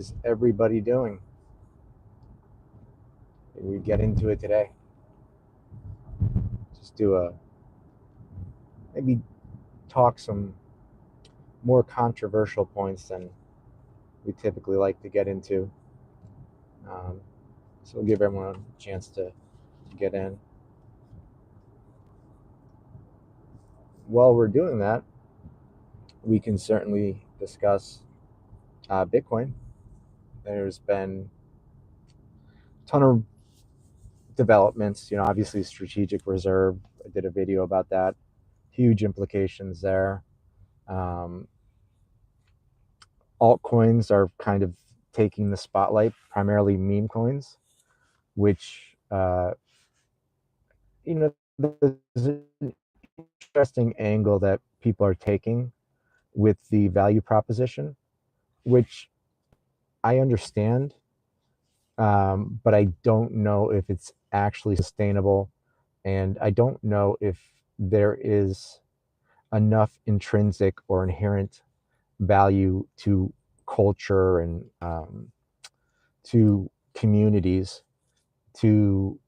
Is everybody doing? We get into it today. Just do a maybe talk some more controversial points than we typically like to get into. Um, so we'll give everyone a chance to get in. While we're doing that, we can certainly discuss Bitcoin. There's been a ton of developments. Obviously, strategic reserve. I did a video about that. Huge implications there. Um, Altcoins are kind of taking the spotlight, primarily meme coins, which there's an interesting angle that people are taking with the value proposition, which I understand, but I don't know if it's actually sustainable, and I don't know if there is enough intrinsic or inherent value to culture and to communities to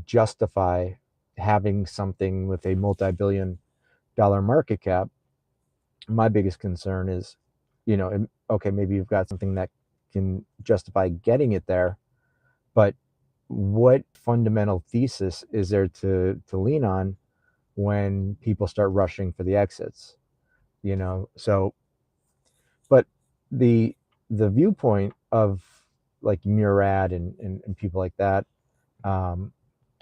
justify having something with a multi-billion-dollar market cap. My biggest concern is, okay, maybe you've got something that can justify getting it there, but what fundamental thesis is there to lean on when people start rushing for the exits? So, but the the viewpoint of like Murad and people like that, um,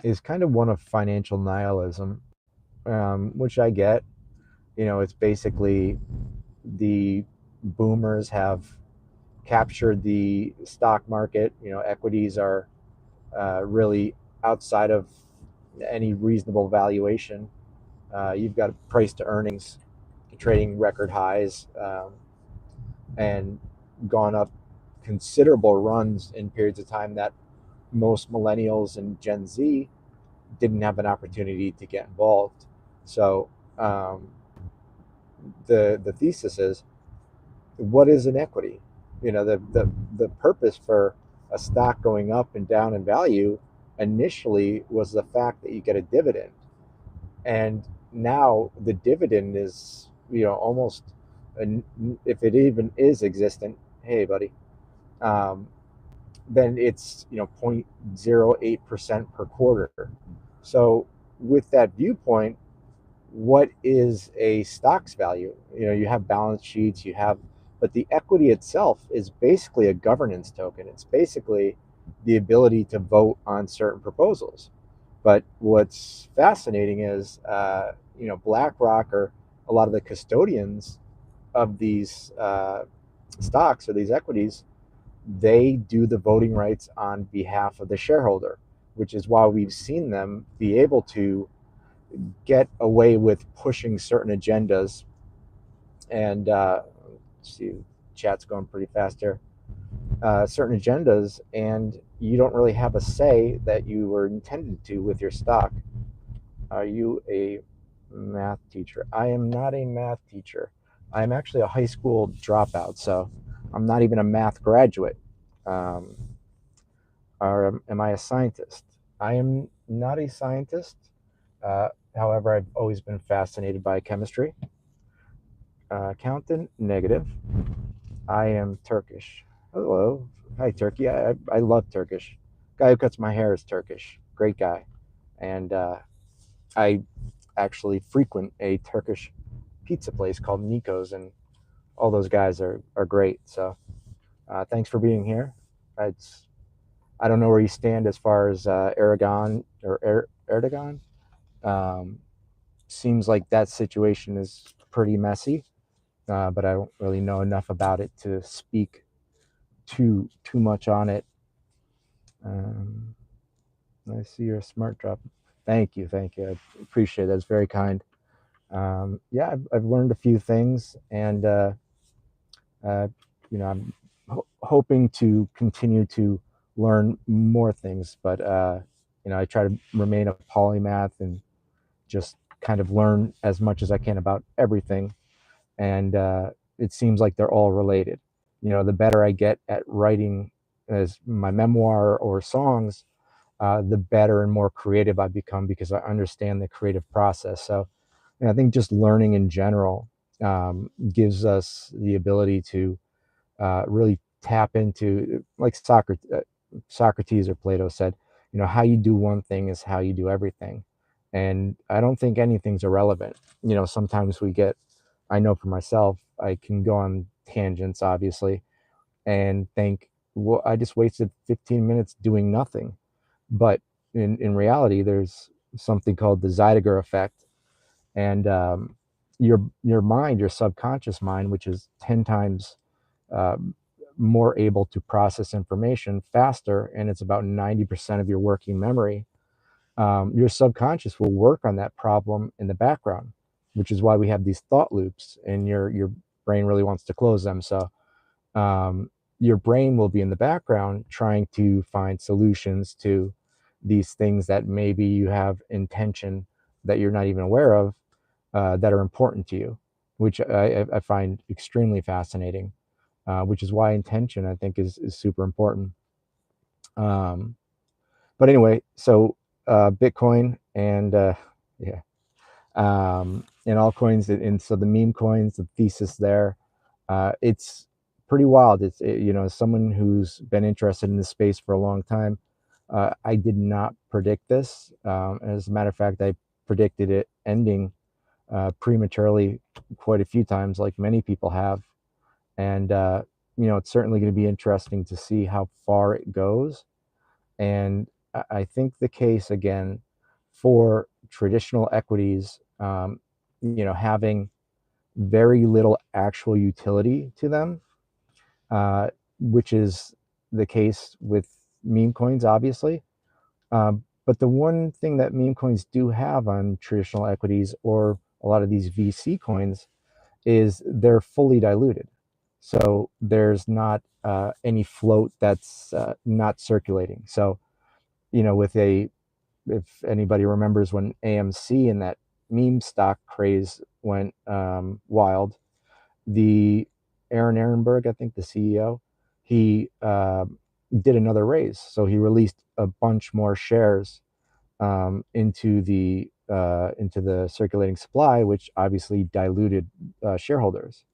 is kind of one of financial nihilism, which I get. It's basically the boomers have captured the stock market. Equities are really outside of any reasonable valuation. You've got price to earnings trading record highs, and gone up considerable runs in periods of time that most millennials and Gen Z didn't have an opportunity to get involved. So the thesis is, what is an equity? The purpose for a stock going up and down in value initially was the fact that you get a dividend, and now the dividend is almost, if it even is existent. Hey, buddy. Um, then it's 0.08% per quarter. So with that viewpoint, what is a stock's value? You have balance sheets, but the equity itself is basically a governance token. It's basically the ability to vote on certain proposals. But what's fascinating is, BlackRock, or a lot of the custodians of these stocks or these equities, they do the voting rights on behalf of the shareholder, which is why we've seen them be able to get away with pushing certain agendas. And see, chat's going pretty fast here. Certain agendas, and you don't really have a say that you were intended to with your stock. Are you a math teacher? I am not a math teacher. I'm actually a high school dropout, so I'm not even a math graduate. Um, or am I a scientist? I am not a scientist. However, I've always been fascinated by chemistry. Accountant, negative. I am Turkish. Hello. Hi, Turkey. I love Turkish. Guy who cuts my hair is Turkish. Great guy. And I actually frequent a Turkish pizza place called Nico's, and all those guys are great. So thanks for being here. It's, I don't know where you stand as far as Aragon or Erdogan. Um, Seems like that situation is pretty messy, but I don't really know enough about it to speak too much on it. Um, I see you're a smart drop. Thank you, thank you. I appreciate it. That's very kind. Yeah, I've learned a few things, and uh, I'm hoping to continue to learn more things. But I try to remain a polymath and just kind of learn as much as I can about everything. And it seems like they're all related. The better I get at writing as my memoir or songs, the better and more creative I become because I understand the creative process. So, I think just learning in general gives us the ability to really tap into, like Socrates or Plato said, how you do one thing is how you do everything. And I don't think anything's irrelevant. Sometimes I know for myself, I can go on tangents, obviously, and think, well, I just wasted 15 minutes doing nothing. But in reality, there's something called the Zeidiger effect. And your mind, your subconscious mind, which is 10 times um, more able to process information faster, and it's about 90% of your working memory. Your subconscious will work on that problem in the background, which is why we have these thought loops, and your brain really wants to close them. So um, your brain will be in the background trying to find solutions to these things that maybe you have intention that you're not even aware of, that are important to you, which I find extremely fascinating, which is why intention, I think, is super important. Um, but anyway, so Bitcoin and yeah, and altcoins, and so the meme coins, the thesis there, it's pretty wild. As someone who's been interested in this space for a long time, I did not predict this. As a matter of fact, I predicted it ending prematurely quite a few times, like many people have. And it's certainly going to be interesting to see how far it goes. And I think the case again for traditional equities, having very little actual utility to them, uh, which is the case with meme coins, obviously. But the one thing that meme coins do have on traditional equities or a lot of these VC coins is they're fully diluted. So there's not any float that's not circulating. So, with if anybody remembers when AMC and that meme stock craze went wild, the Aaron Ehrenberg, I think the CEO, he did another raise. So he released a bunch more shares into the circulating supply, which obviously diluted shareholders.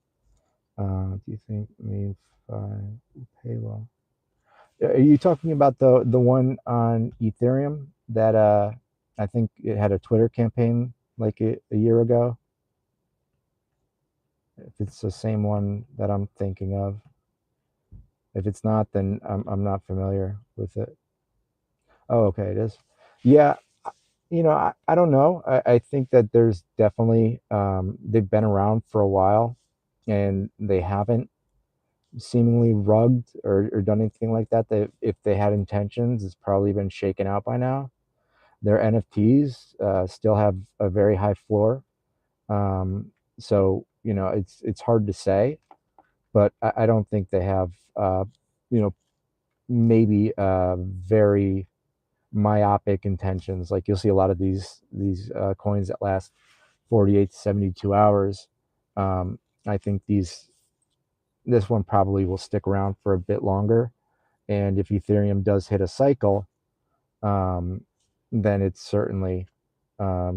Do you think meme five will pay well? Are you talking about the one on Ethereum that I think it had a Twitter campaign like a year ago? If it's the same one that I'm thinking of. If it's not, then I'm not familiar with it. Oh, okay, it is. Yeah, I don't know. I think that there's definitely they've been around for a while, and they haven't seemingly rugged or done anything like that. That if they had intentions, it's probably been shaken out by now. Their NFTs still have a very high floor, so it's hard to say, but I don't think they have you know maybe very myopic intentions. Like you'll see a lot of these coins that last 48 to 72 hours. I think this one probably will stick around for a bit longer. And if Ethereum does hit a cycle, um, then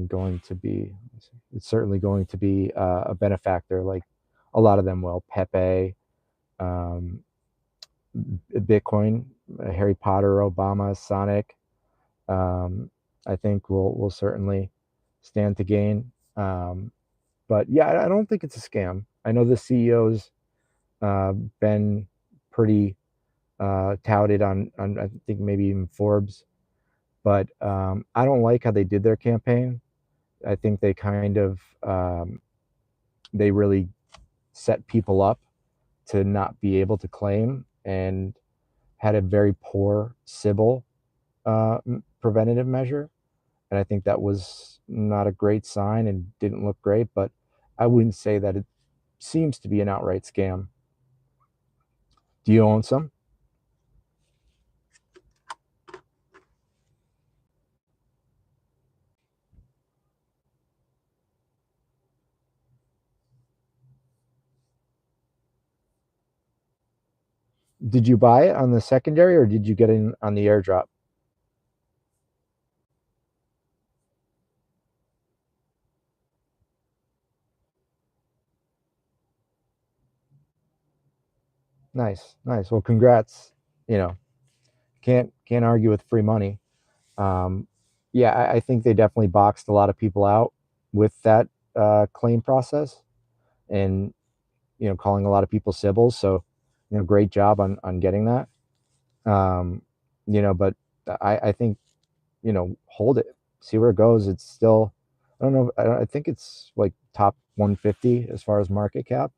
going to be it's certainly going to be a benefactor. Like a lot of them will. Pepe, um, Bitcoin, Harry Potter, Obama, Sonic. Um, I think will certainly stand to gain. But yeah, I don't think it's a scam. I know the CEO's been pretty touted on I think maybe even Forbes, but I don't like how they did their campaign. I think they kind of they really set people up to not be able to claim and had a very poor Sybil preventative measure. And I think that was not a great sign and didn't look great, but I wouldn't say that it seems to be an outright scam. Do you own some? Did you buy it on the secondary or did you get in on the airdrop? Nice, nice. Well, congrats. You know, can't argue with free money. Um, yeah, I think they definitely boxed a lot of people out with that claim process, and calling a lot of people Sybils. So, great job on getting that. Um, but I think hold it, see where it goes. It's still, I don't know, I think it's like top 150 as far as market cap.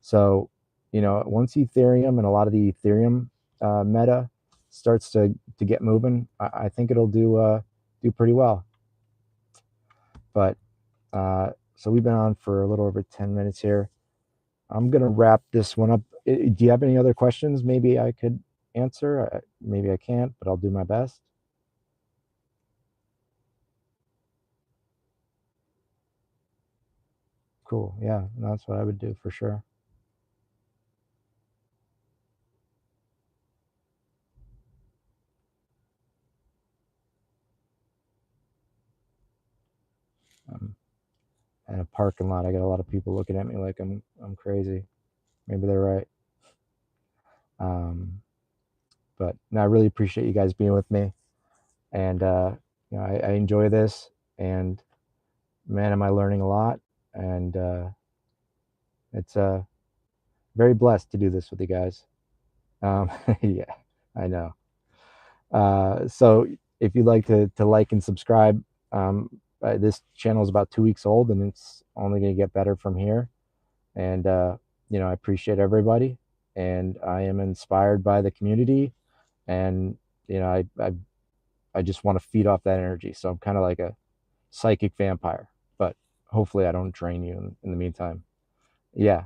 So, once Ethereum and a lot of the Ethereum meta starts to get moving, I think it'll do pretty well. But so we've been on for a little over 10 minutes here. I'm gonna wrap this one up. Do you have any other questions? Maybe I could answer. Maybe I can't, but I'll do my best. Cool. Yeah, that's what I would do for sure. Um, in a parking lot, I got a lot of people looking at me like I'm crazy. Maybe they're right. Um, but no, I really appreciate you guys being with me, and I enjoy this, and man, am I learning a lot, and it's very blessed to do this with you guys. Yeah, I know. So if you'd like to like and subscribe, this channel is about 2 weeks old, and it's only going to get better from here. And I appreciate everybody, and I am inspired by the community, and I just want to feed off that energy. So I'm kind of like a psychic vampire, but hopefully I don't drain you in the meantime. Yeah,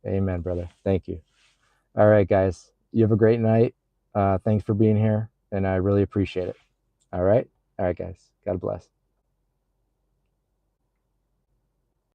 amen, brother. Thank you. All right, guys, you have a great night. Thanks for being here, and I really appreciate it. All right, guys. God bless.